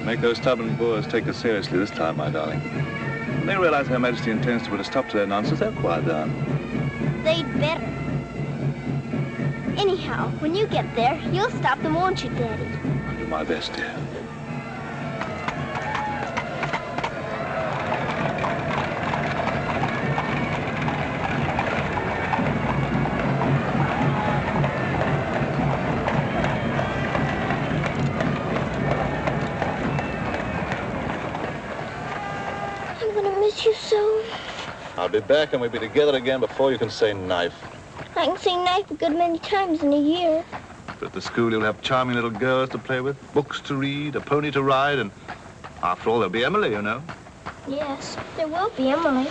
Make those stubborn Boers take us seriously this time, my darling. When they realize Her Majesty intends to put a stop to their nonsense, they'll quiet down. They'd better. Anyhow, when you get there, you'll stop them, won't you, Daddy? I'll do my best, dear. You so. I'll be back and we'll be together again before you can say knife. I can say knife a good many times in a year. But at the school you'll have charming little girls to play with, books to read, a pony to ride, and after all there'll be Emily, you know. Yes, there will be Emily.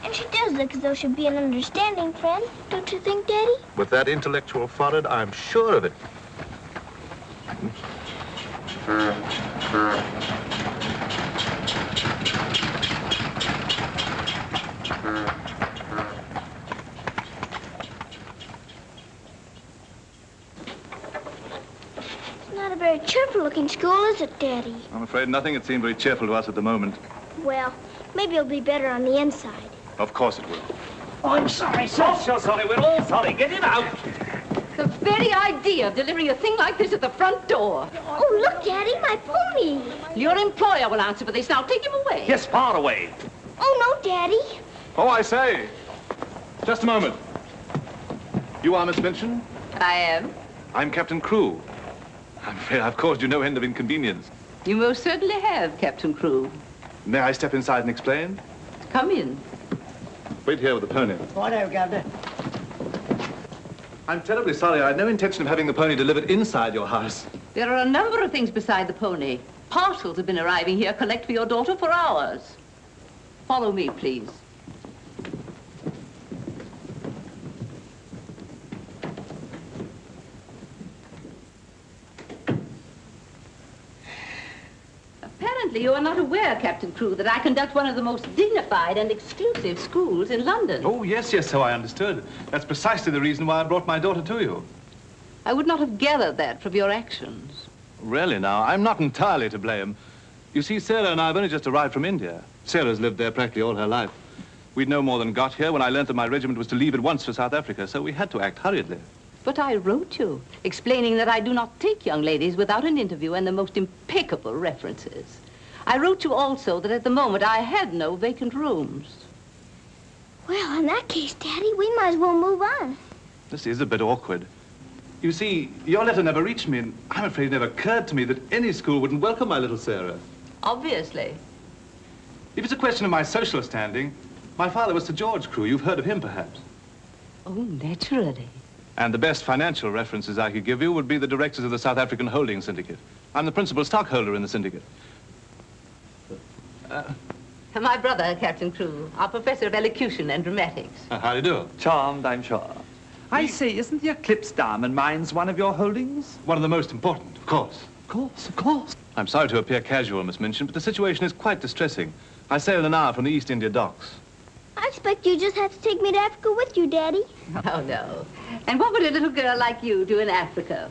And she does look as though she'd be an understanding friend, don't you think, Daddy? With that intellectual forehead, I'm sure of it. Not a very cheerful-looking school, is it, Daddy? I'm afraid nothing had seemed very cheerful to us at the moment. Well, maybe it'll be better on the inside. Of course it will. Oh, I'm sorry, sir. Oh, so sorry. We're all sorry. Get him out. The very idea of delivering a thing like this at the front door. Oh, look, Daddy, my pony. Your employer will answer for this. Now, take him away. Yes, far away. Oh, no, Daddy. Oh, I say. Just a moment. You are Miss Minchin? I am. I'm Captain Crewe. I'm afraid I've caused you no end of inconvenience. You most certainly have, Captain Crewe. May I step inside and explain? Come in. Wait here with the pony. Righto, Governor. I'm terribly sorry. I had no intention of having the pony delivered inside your house. There are a number of things beside the pony. Parcels have been arriving here, collect for your daughter for hours. Follow me, please. Apparently, you are not aware, Captain Crewe, that I conduct one of the most dignified and exclusive schools in London. Oh, yes, so I understood. That's precisely the reason why I brought my daughter to you. I would not have gathered that from your actions. Really, now, I'm not entirely to blame. You see, Sarah and I have only just arrived from India. Sarah's lived there practically all her life. We'd no more than got here when I learned that my regiment was to leave at once for South Africa, so we had to act hurriedly. But I wrote you, explaining that I do not take young ladies without an interview and the most impeccable references. I wrote you also that at the moment I had no vacant rooms. Well, in that case, Daddy, we might as well move on. This is a bit awkward. You see, your letter never reached me, and I'm afraid it never occurred to me that any school wouldn't welcome my little Sarah. Obviously. If it's a question of my social standing, my father was Sir George Crewe. You've heard of him, perhaps. Oh, naturally. And the best financial references I could give you would be the directors of the South African Holding Syndicate. I'm the principal stockholder in the syndicate. My brother, Captain Crewe, our professor of elocution and dramatics. How do you do? Charmed, I'm sure. I say, isn't the Eclipse Diamond Mines one of your holdings? One of the most important, of course. Of course, of course. I'm sorry to appear casual, Miss Minchin, but the situation is quite distressing. I sail in an hour from the East India docks. I expect you just have to take me to Africa with you, Daddy. Oh, no. And what would a little girl like you do in Africa?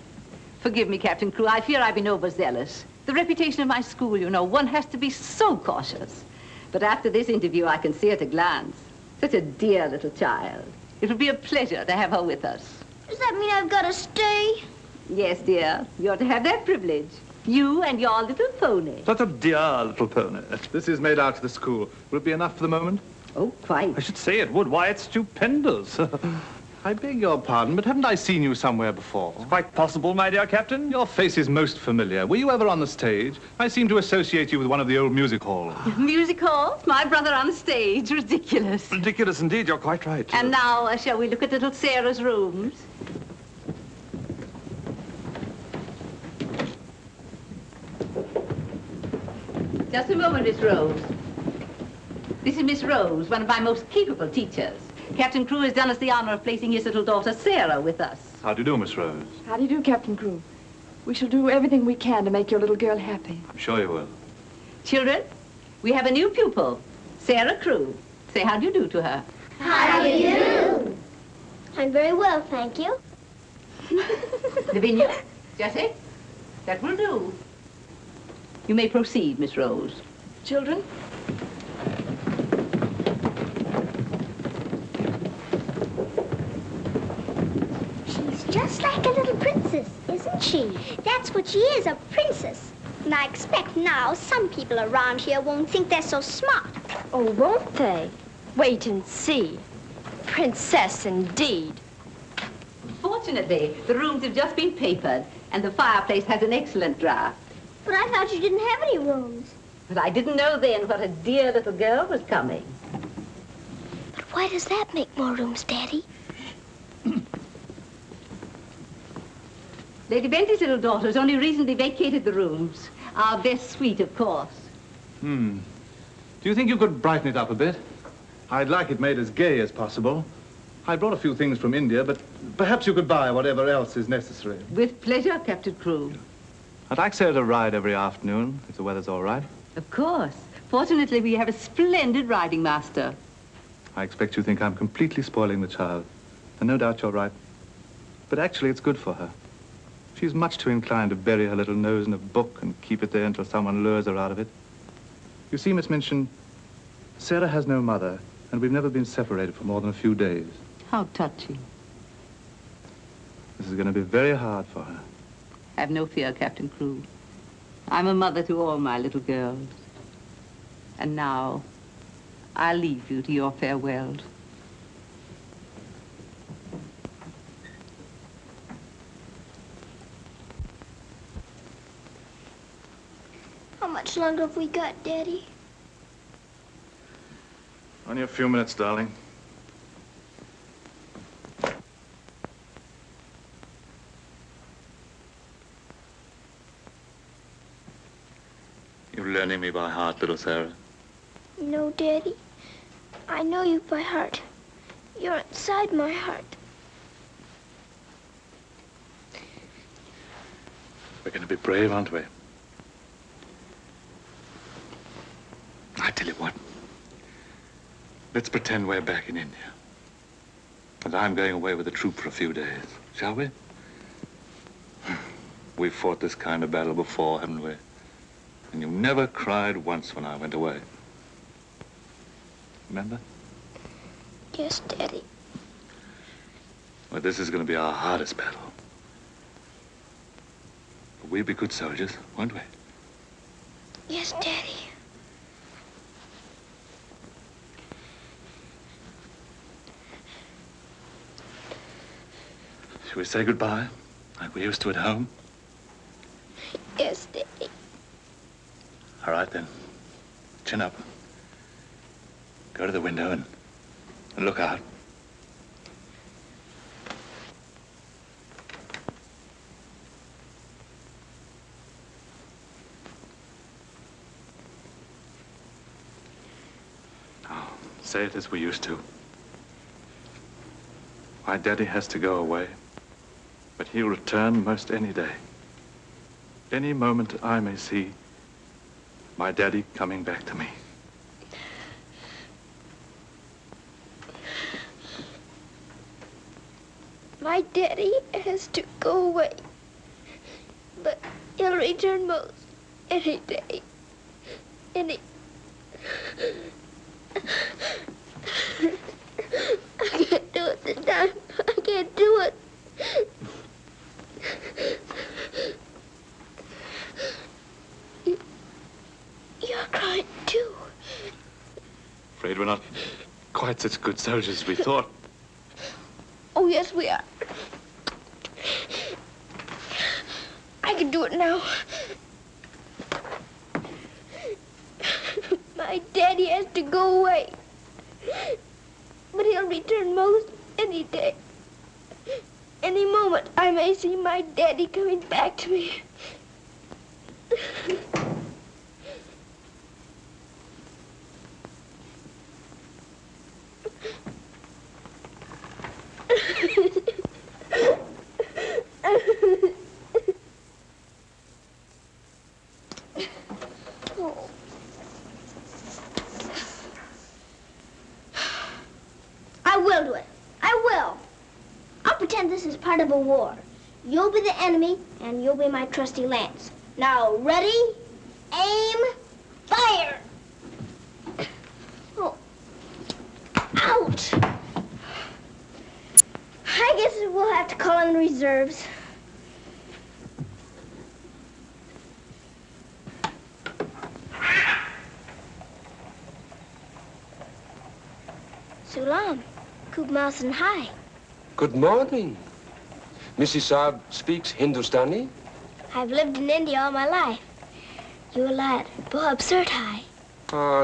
Forgive me, Captain Crewe, I fear I've been overzealous. The reputation of my school, you know, one has to be so cautious. But after this interview, I can see at a glance. Such a dear little child. It would be a pleasure to have her with us. Does that mean I've got to stay? Yes, dear. You're to have that privilege. You and your little pony. Such a dear little pony. This is made out to the school. Will it be enough for the moment? Oh, quite. I should say it would. Why, it's stupendous. I beg your pardon, but haven't I seen you somewhere before? Quite possible, my dear Captain. Your face is most familiar. Were you ever on the stage? I seem to associate you with one of the old music halls. Music halls? My brother on the stage? Ridiculous. Ridiculous indeed. You're quite right. And now, shall we look at little Sarah's rooms? Just a moment, Miss Rose. This is Miss Rose, one of my most capable teachers. Captain Crewe has done us the honor of placing his little daughter, Sarah, with us. How do you do, Miss Rose? How do you do, Captain Crewe? We shall do everything we can to make your little girl happy. I'm sure you will. Children, we have a new pupil, Sarah Crewe. Say how do you do to her. How do you do? I'm very well, thank you. Lavinia, Jessie, that will do. You may proceed, Miss Rose. Children? She's just like a little princess, isn't she? That's what she is, a princess. And I expect now some people around here won't think they're so smart. Oh, won't they? Wait and see. Princess, indeed. Fortunately, the rooms have just been papered, and the fireplace has an excellent draft. But I thought you didn't have any rooms. But I didn't know then what a dear little girl was coming. But why does that make more rooms, Daddy? Lady Bentley's little daughter has only recently vacated the rooms. Our best suite, of course. Do you think you could brighten it up a bit? I'd like it made as gay as possible. I brought a few things from India, but perhaps you could buy whatever else is necessary. With pleasure, Captain Crewe. I'd like Sarah to ride every afternoon, if the weather's all right. Of course. Fortunately, we have a splendid riding master. I expect you think I'm completely spoiling the child. And no doubt you're right. But actually, it's good for her. She's much too inclined to bury her little nose in a book and keep it there until someone lures her out of it. You see, Miss Minchin, Sarah has no mother, and we've never been separated for more than a few days. How touching. This is going to be very hard for her. Have no fear, Captain Crewe. I'm a mother to all my little girls. And now, I'll leave you to your farewells. How much longer have we got, Daddy? Only a few minutes, darling. You're learning me by heart, little Sarah. No, Daddy. I know you by heart. You're inside my heart. We're going to be brave, aren't we? I tell you what. Let's pretend we're back in India. And I'm going away with the troop for a few days, shall we? We've fought this kind of battle before, haven't we? And you never cried once when I went away. Remember? Yes, Daddy. Well, this is going to be our hardest battle. But we'll be good soldiers, won't we? Yes, Daddy. Shall we say goodbye, like we used to at home? Yes, Daddy. All right, then. Chin up. Go to the window and look out. Now, say it as we used to. My daddy has to go away, but he'll return most any day. Any moment I may see my daddy coming back to me. My daddy has to go away, but he'll return most any day. I can't do it this time. I can't do it. You're crying too. Afraid we're not quite such good soldiers as we thought. Oh, yes, we are. I can do it now. My daddy has to go away, but he'll return most any day. Any moment, I may see my daddy coming back to me. I will do it. I will. I'll pretend this is part of a war. You'll be the enemy, and you'll be my trusty lance. Now, ready? Aim, fire. Oh. Ouch. I guess we'll have to call in reserves. Sulam, Kub Mouse and Hi. Good morning. Mrs. Saab speaks Hindustani? I've lived in India all my life. You lad, Bob Surtai.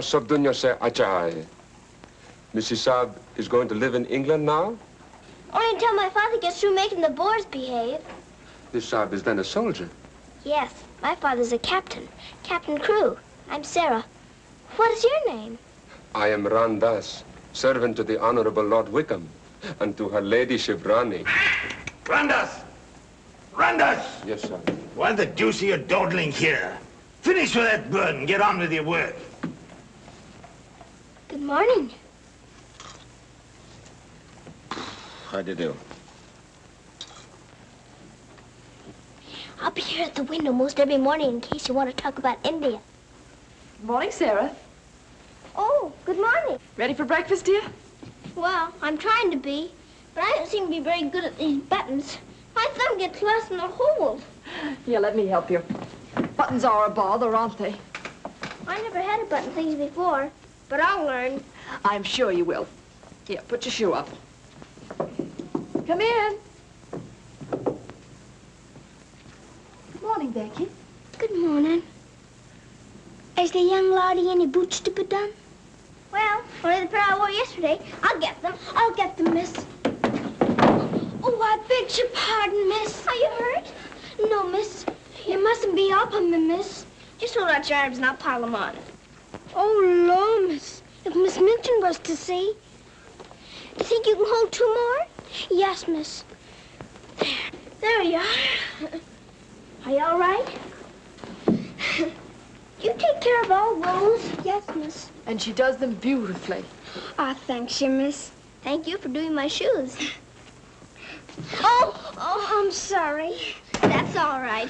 Sab dunya se acha hai. Mrs. Saab is going to live in England now? Only until my father gets through making the Boers behave. Miss Saab is then a soldier. Yes, my father's a captain. Captain Crew. I'm Sarah. What is your name? I am Randas, servant to the Honorable Lord Wickham, and to her ladyship Rani. Randas! Randas! Yes, sir. What the deuce are you dawdling here? Finish with that bird and get on with your work. Good morning. How do you do? I'll be here at the window most every morning in case you want to talk about India. Good morning, Sarah. Oh, good morning. Ready for breakfast, dear? Well, I'm trying to be, but I don't seem to be very good at these buttons. My thumb gets lost in the hole. Here, let me help you. Buttons are a bother, aren't they? I never had a button things before, but I'll learn. I'm sure you will. Here, put your shoe up. Come in. Good morning, Becky. Good morning. Is the young laddie any boots to be done? Well, only the pair I wore yesterday. I'll get them. I'll get them, miss. Oh, I beg your pardon, miss. Are you hurt? No, miss. You mustn't be up on me, miss. Just hold out your arms and I'll pile them on. Oh, Lord, miss. If Miss Minton was to see. Do you think you can hold two more? Yes, miss. There you are. Are you all right? You take care of all those? Yes, miss. And she does them beautifully. Ah, thanks you, miss. Thank you for doing my shoes. Oh, I'm sorry. That's all right.